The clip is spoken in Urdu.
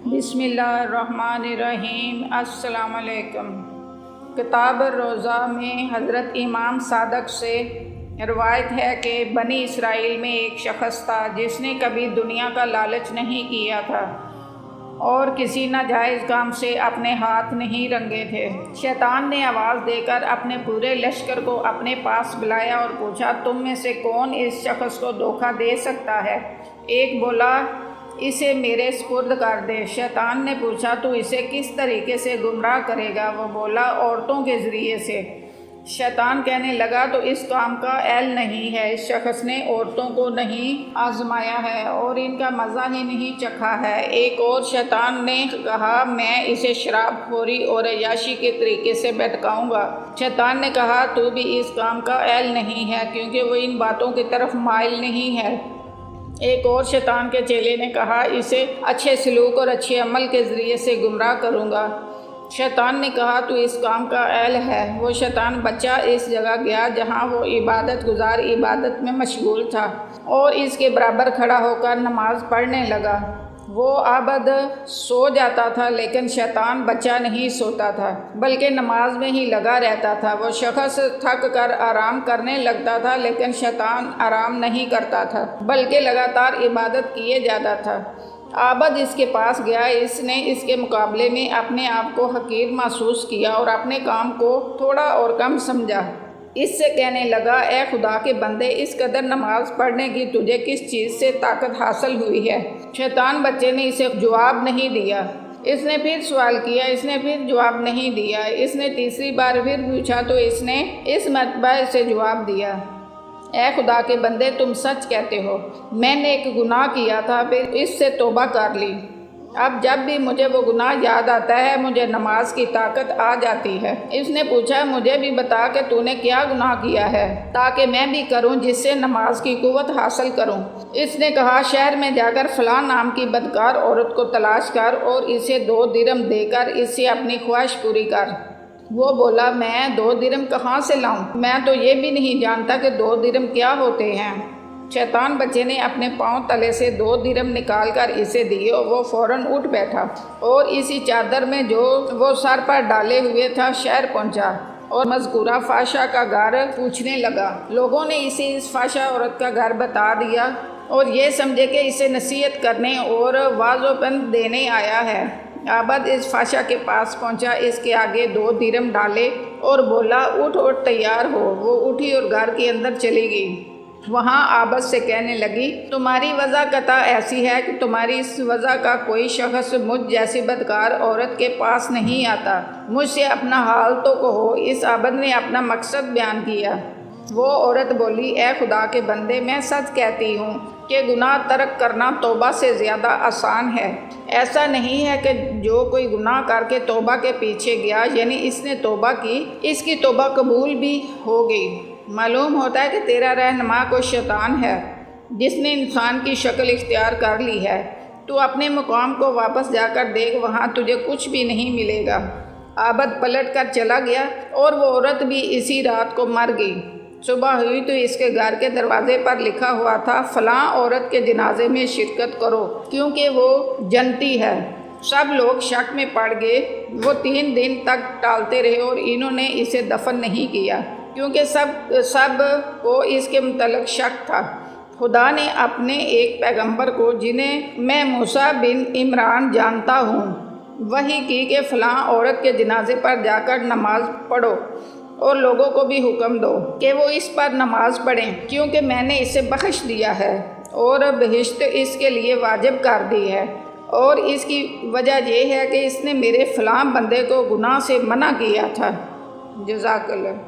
بسم اللہ الرحمن الرحیم۔ السلام علیکم۔ کتاب الروضہ میں حضرت امام صادق سے روایت ہے کہ بنی اسرائیل میں ایک شخص تھا جس نے کبھی دنیا کا لالچ نہیں کیا تھا اور کسی ناجائز کام سے اپنے ہاتھ نہیں رنگے تھے۔ شیطان نے آواز دے کر اپنے پورے لشکر کو اپنے پاس بلایا اور پوچھا، تم میں سے کون اس شخص کو دھوکہ دے سکتا ہے؟ ایک بولا، اسے میرے سپرد کر دے۔ شیطان نے پوچھا، تو اسے کس طریقے سے گمراہ کرے گا؟ وہ بولا، عورتوں کے ذریعے سے۔ شیطان کہنے لگا، تو اس کام کا اہل نہیں ہے۔ اس شخص نے عورتوں کو نہیں آزمایا ہے اور ان کا مزہ ہی نہیں چکھا ہے۔ ایک اور شیطان نے کہا، میں اسے شراب خوری اور عیاشی کے طریقے سے بہکاؤں گا۔ شیطان نے کہا، تو بھی اس کام کا اہل نہیں ہے کیونکہ وہ ان باتوں کی طرف مائل نہیں ہے۔ ایک اور شیطان کے چیلے نے کہا، اسے اچھے سلوک اور اچھے عمل کے ذریعے سے گمراہ کروں گا۔ شیطان نے کہا، تو اس کام کا اہل ہے۔ وہ شیطان بچہ اس جگہ گیا جہاں وہ عبادت گزار عبادت میں مشغول تھا اور اس کے برابر کھڑا ہو کر نماز پڑھنے لگا۔ وہ عابد سو جاتا تھا لیکن شیطان بچہ نہیں سوتا تھا بلکہ نماز میں ہی لگا رہتا تھا۔ وہ شخص تھک کر آرام کرنے لگتا تھا لیکن شیطان آرام نہیں کرتا تھا بلکہ لگاتار عبادت کیے جاتا تھا۔ عابد اس کے پاس گیا، اس نے اس کے مقابلے میں اپنے آپ کو حقیر محسوس کیا اور اپنے کام کو تھوڑا اور کم سمجھا۔ اس سے کہنے لگا، اے خدا کے بندے، اس قدر نماز پڑھنے کی تجھے کس چیز سے طاقت حاصل ہوئی ہے؟ شیطان بچے نے اسے جواب نہیں دیا۔ اس نے پھر سوال کیا، اس نے پھر جواب نہیں دیا۔ اس نے تیسری بار پھر پوچھا تو اس نے اس مرتبہ اسے جواب دیا، اے خدا کے بندے، تم سچ کہتے ہو، میں نے ایک گناہ کیا تھا پھر اس سے توبہ کر لی۔ اب جب بھی مجھے وہ گناہ یاد آتا ہے مجھے نماز کی طاقت آ جاتی ہے۔ اس نے پوچھا، مجھے بھی بتا کہ تو نے کیا گناہ کیا ہے تاکہ میں بھی کروں جس سے نماز کی قوت حاصل کروں۔ اس نے کہا، شہر میں جا کر فلاں نام کی بدکار عورت کو تلاش کر اور اسے 2 درہم دے کر اس سے اپنی خواہش پوری کر۔ وہ بولا، میں 2 درہم کہاں سے لاؤں؟ میں تو یہ بھی نہیں جانتا کہ 2 درہم کیا ہوتے ہیں۔ شیطان بچے نے اپنے پاؤں تلے سے 2 درہم نکال کر اسے دیے اور وہ فوراً اٹھ بیٹھا اور اسی چادر میں جو وہ سر پر ڈالے ہوئے تھا شہر پہنچا اور مذکورہ فحشہ کا گھر پوچھنے لگا۔ لوگوں نے اسے اس فحشہ عورت کا گھر بتا دیا اور یہ سمجھے کہ اسے نصیحت کرنے اور واعظ و پند دینے آیا ہے۔ عابد اس فحشہ کے پاس پہنچا، اس کے آگے 2 درہم ڈالے اور بولا، اٹھ اور تیار ہو۔ وہ اٹھی اور گھر کے اندر چلی گئی۔ وہاں عابد سے کہنے لگی، تمہاری وضع قطع ایسی ہے کہ تمہاری اس وضع کا کوئی شخص مجھ جیسی بدکار عورت کے پاس نہیں آتا۔ مجھ سے اپنا حال تو کہو۔ اس عابد نے اپنا مقصد بیان کیا۔ وہ عورت بولی، اے خدا کے بندے، میں سچ کہتی ہوں کہ گناہ ترک کرنا توبہ سے زیادہ آسان ہے۔ ایسا نہیں ہے کہ جو کوئی گناہ کر کے توبہ کے پیچھے گیا، یعنی اس نے توبہ کی، اس کی توبہ قبول بھی ہو گئی۔ معلوم ہوتا ہے کہ تیرا رہنما کوئی شیطان ہے جس نے انسان کی شکل اختیار کر لی ہے۔ تو اپنے مقام کو واپس جا کر دیکھ، وہاں تجھے کچھ بھی نہیں ملے گا۔ عابد پلٹ کر چلا گیا اور وہ عورت بھی اسی رات کو مر گئی۔ صبح ہوئی تو اس کے گھر کے دروازے پر لکھا ہوا تھا، فلاں عورت کے جنازے میں شرکت کرو کیونکہ وہ جنتی ہے۔ سب لوگ شک میں پڑ گئے۔ وہ 3 دن تک ٹالتے رہے اور انہوں نے اسے دفن نہیں کیا کیونکہ سب کو اس کے متعلق شک تھا۔ خدا نے اپنے ایک پیغمبر کو، جنہیں میں موسیٰ بن عمران جانتا ہوں، وحی کی کہ فلاں عورت کے جنازے پر جا کر نماز پڑھو اور لوگوں کو بھی حکم دو کہ وہ اس پر نماز پڑھیں کیونکہ میں نے اسے بخش دیا ہے اور بہشت اس کے لیے واجب کر دی ہے، اور اس کی وجہ یہ ہے کہ اس نے میرے فلاں بندے کو گناہ سے منع کیا تھا۔ جزاک اللہ۔